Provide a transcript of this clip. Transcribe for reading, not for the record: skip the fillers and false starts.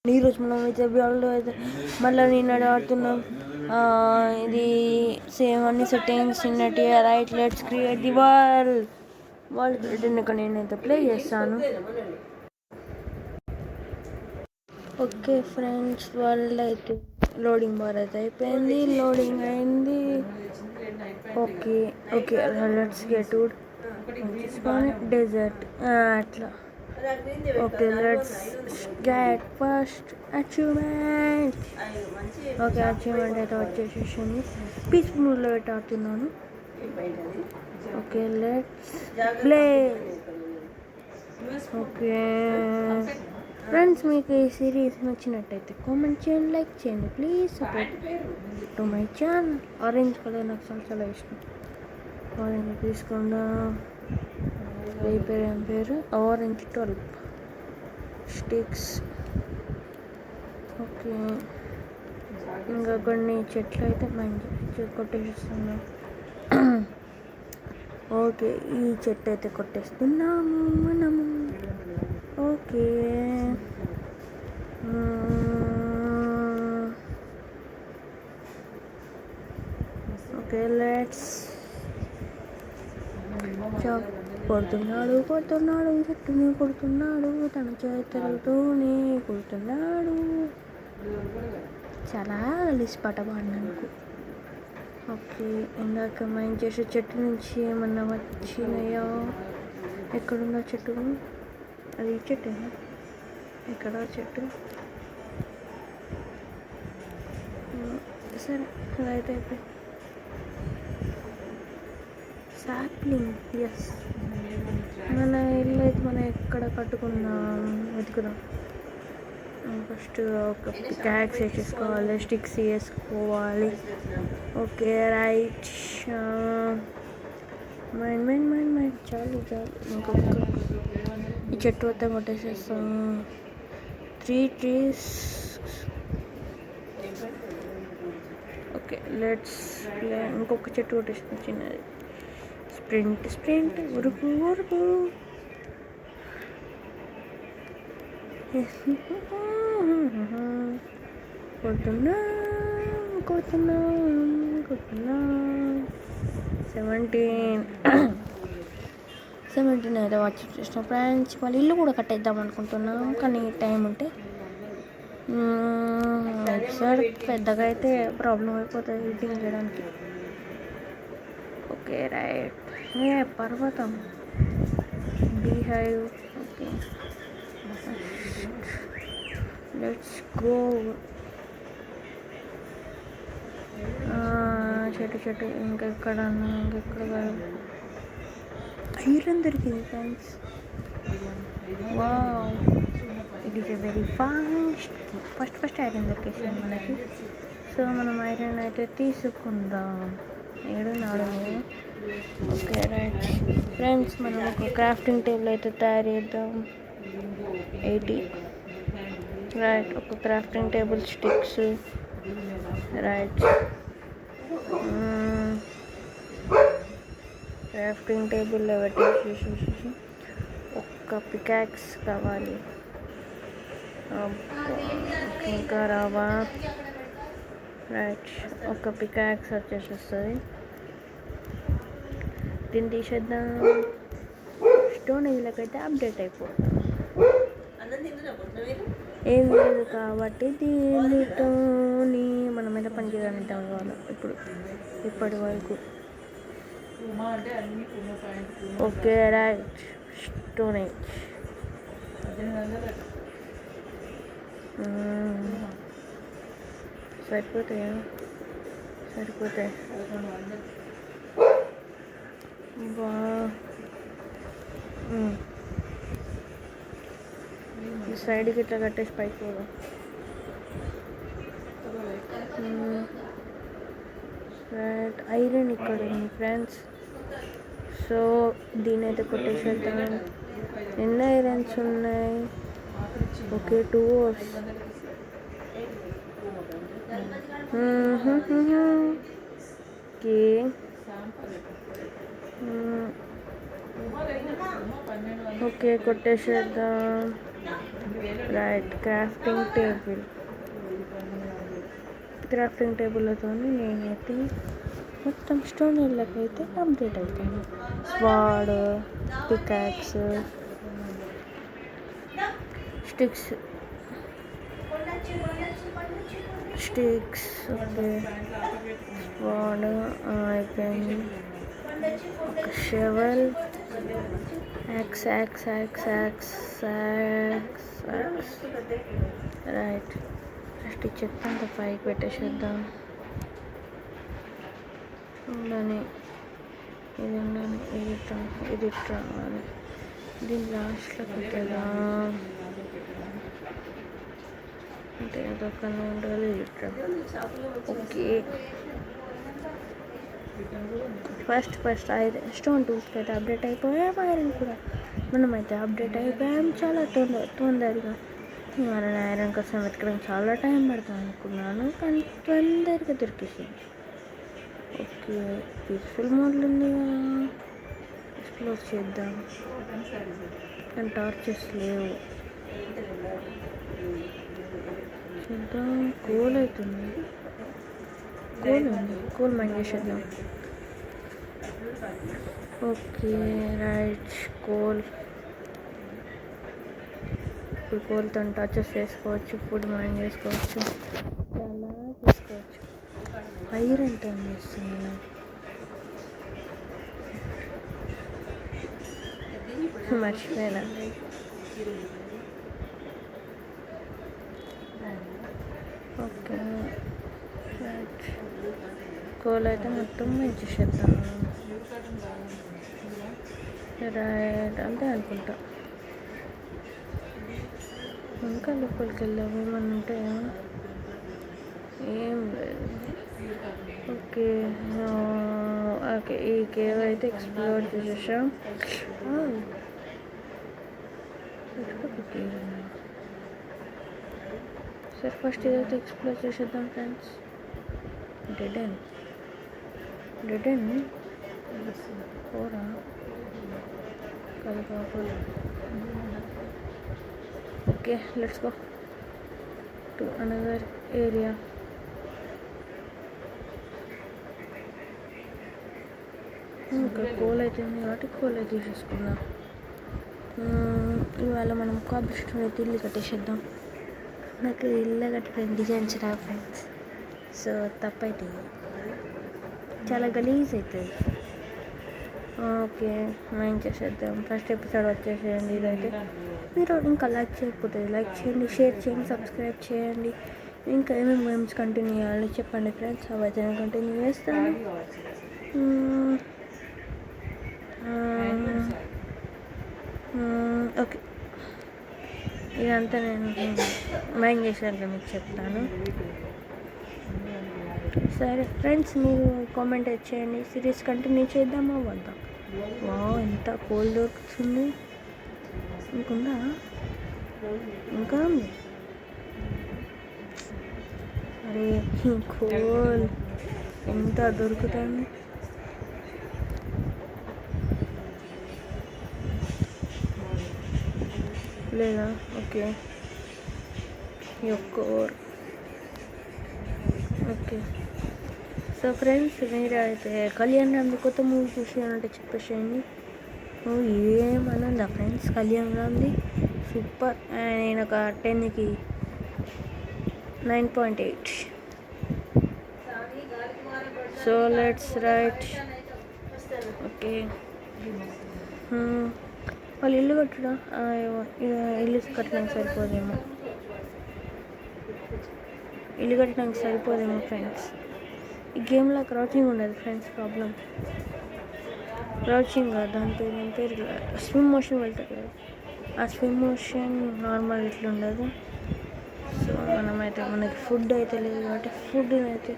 ఈరోజు మనం అయితే వాళ్ళు అయితే మళ్ళీ నేను ఆడుతున్నాం. ఇది సేమ్ అన్ని సెట్టింగ్స్ ఉన్నట్టు right. Let's create the world create. నేనైతే ప్లే చేస్తాను. ఓకే ఫ్రెండ్స్, వరల్డ్ అయితే లోడింగ్ బార్ అయితే అయిపోయింది. లోడింగ్ అయింది. ఓకే ఓకే లెట్స్ గెట్ తీసుకొని డెజర్ట్ అట్లా. Okay let's get first achievement. Okay achievement అయితే వచ్చేసేసింది. పీస్ఫుల్ మూడ్లో పెట్టి ఆడుతున్నాను. Okay let's play. Okay friends, మీకు ఈ సిరీస్ నచ్చినట్టయితే కామెంట్ చేయండి, లైక్ చేయండి. Please support to my channel. Orange colour నాకు చాలా చాలా ఇష్టం. ఆరెంజ్ తీసుకుండా ఏం పేరు ఆరెంజ్ 12 స్టిక్స్. ఓకే ఇంకా కొన్ని చెట్లు అయితే మంచి కొట్టేస్తున్నాం. ఓకే ఈ చెట్టు అయితే కొట్టేస్తున్నాము మనము. ఓకే ఓకే లెట్స్ కొడుతున్నాడు చెట్టుని కొడుతున్నాడు, తన చేతులతోనే కొడుతున్నాడు. చాలా కలిసి పాట పాడినాను. ఓకే ఇందాక మనం చేసే చెట్టు నుంచి ఏమన్నా వచ్చినాయో? ఎక్కడుందో చెట్టు? అది చెట్టు ఎక్కడ చెట్టు? సరే అదైతే అయిపోయి సాప్లింగ్. ఎస్, మన ఇల్లు అయితే మనం ఎక్కడ కట్టుకున్నాం వెతుకుదాం. ఫస్ట్ ఒక పికాక్స్ వేసేసుకోవాలి, స్టిక్స్ వేసుకోవాలి. Okay right. మైండ్ చాలు ఇంకొక ఈ చెట్టు వద్ద కొట్టేసేస్తాం. 3 trees. Okay let's play. ఇంకొక చెట్టు కొట్టేస్తాం చిన్నది. స్ప్రింట్ ఉరుకు కొడుతున్నా 17 అయితే వాచ్ చేసిన ఫ్రెండ్స్. వాళ్ళ ఇల్లు కూడా కట్టేద్దాం అనుకుంటున్నాం, కానీ టైం ఉంటే. సార్ పెద్దగా అయితే ప్రాబ్లం అయిపోతుంది ఎడిటింగ్ చేయడానికి. Okay right. పర్వతం బీహైవ్. Okay let's go. చెట్టు ఇంకెక్కడ ఐరన్ దొరికింది friends. Wow, it is a very first iron దొరికేసింది మనకి. సో మనం ఐరన్ అయితే తీసుకుందాం. ఏడున్నాడు? ఓకే రైట్ ఫ్రెండ్స్, మనం ఒక క్రాఫ్టింగ్ టేబుల్ అయితే తయారు చేద్దాం. 80 రైట్. ఒక crafting table sticks right. Crafting టేబుల్లో పెట్టేసి ఒక్క పికాక్స్ కావాలి. ఇంకా రావా? రైట్, ఒక పికాక్స్ వచ్చేసి దీన్ని తీసేద్దాం. స్టోన్ ఇళ్ళకైతే అప్డేట్ అయిపోతాం. ఏం లేదు కాబట్టి దీనితోని మనం అయితే పని చేయగలుగుతాం ఇవాళ ఇప్పటి వరకు. Okay right. స్టోనేజ్ సరిపోతాయి. ఈ సైడ్కి ఇట్లా కట్టేసి పైకి పోదాం. రైట్, ఐరన్ ఇక్కడ ఉంది ఫ్రెండ్స్. సో దీని అయితే కొట్టేసేద్దాం. ఎన్ని ఐరన్స్ ఉన్నాయి? ఓకే 2 ఓకే ఓకే కొట్టేసేద్దాం. రైట్. క్రాఫ్టింగ్ టేబుల్తో నేనైతే మొత్తం స్టోన్ ఇళ్ళకైతే కంప్లీట్ అవుతాను. Sword, pickaxe, sticks, okay, sword అయిపోయింది. ఒక షెవెల్, యాక్స్. రైట్. ఫస్ట్ ఈ చెత్త అంతా పైకి పెట్టేసేద్దాం. ఉండని, ఇది రావాలి. దీని లాస్ట్లో పెట్టేద్దాం. అంటే అదొక ఉండాలి. ఓకే, ఫస్ట్ స్టోన్ టూల్స్కి అయితే అప్డేట్ అయిపోయాం. ఐరన్ కూడా మనమైతే అప్డేట్ అయిపోయాం చాలా తొందరగా. మన ఐరన్ కోసం వెతకడం చాలా టైం పడుతుంది అనుకున్నాను, కానీ తొందరగా దొరికేసింది. ఓకే, పీస్ఫుల్ మోడ్లు ఉంది కదా, ఎక్స్ప్లోర్ చేద్దాం. కానీ టార్చెస్ లేవు. చూద్దాం. కోల్ అవుతుంది. కోల్ మైండ్ చేసేద్దాం. Okay, right. ఇప్పుడు కోల్తో టచెస్ చేసుకోవచ్చు, ఫుడ్ మైండ్ చేసుకోవచ్చు, చాలా చేసుకోవచ్చు. ఐరన్ టర్న్ చేస్తుంది. మర్చిపోయినా. Okay, right. కోల్ అయితే మొత్తం ఇచ్చేసేద్దాం. రైట్, అంతే అనుకుంటా. ఇంకా లోపలికి వెళ్దాం. ఏమన్నా ఉంటాయా? ఏం లేదు. ఓకే, ఈ కేవ్ అయితే ఎక్స్ప్లోర్ చేసేసాం. సరే, ఫస్ట్ ఇదైతే ఎక్స్ప్లోర్ చేసేద్దాం ఫ్రెండ్స్. డెడ్ ఎండ్ పోరా కాదు. Okay, let's go to another area. ఇక్కడ కోల్ అవుతుంది కాబట్టి కోల్ అయితే తీసేసుకుందాం. ఇవాళ మనం కాంపిటీషన్ అయితే ఇల్లు కట్టేసేద్దాం. నాకు ఇల్లు కట్టడం డిజైన్స్ రా ఫ్రెండ్స్, సో తప్పైతే చాలా గలీజ్ అవుతుంది. ఓకే, మైండ్ చేసేద్దాం. ఫస్ట్ ఎపిసోడ్ వచ్చేసేయండి. ఇదైతే మీరు ఇంకా లైక్ చేయకపోతే లైక్ చేయండి, షేర్ చేయండి, సబ్స్క్రైబ్ చేయండి. ఇంకా ఏమేమి గేమ్స్ కంటిన్యూ చేయాలో చెప్పండి ఫ్రెండ్స్, అవైతే నేను కంటిన్యూ చేస్తాను. ఓకే, ఇదంతా నేను మైండ్ చేసినాక మీకు చెప్తాను. సరే ఫ్రెండ్స్, మీరు కామెంట్ చేయండి. సిరీస్ కంటిన్యూ చేద్దామా వద్దా? ఎంత కోల్ దొరుకుతుంది. ఇంకుందా? ఇంకా ఉంది. అరే కోల్ ఎంత దొరుకుతుంది. లేదా? Okay, okay. సో ఫ్రెండ్స్, మీరు అయితే కళ్యాణ్ రామ్ది కొత్త మూవీ చూసానంటే చెప్పేసేయండి. మూవీ ఏమన్నా ఫ్రెండ్స్, కళ్యాణ్ రామ్ది సూపర్. నేను ఒక 10కి 9.8. So let's write. ఓకే, వాళ్ళు ఇల్లు కట్టడం, ఇల్లు కట్టడానికి సరిపోదేమో ఫ్రెండ్స్. ఈ గేమ్లో క్రౌచింగ్ ఉండదు ఫ్రెండ్స్. ప్రాబ్లం క్రౌచింగ్ కాదు, దాని పేరు స్విమ్ మోషన్ వెళ్తారు కదా, ఆ స్విమ్ మోషన్ నార్మల్ ఇట్లా ఉండదు. సో మనకి ఫుడ్ అయితే లేదు కాబట్టి ఫుడ్ అయితే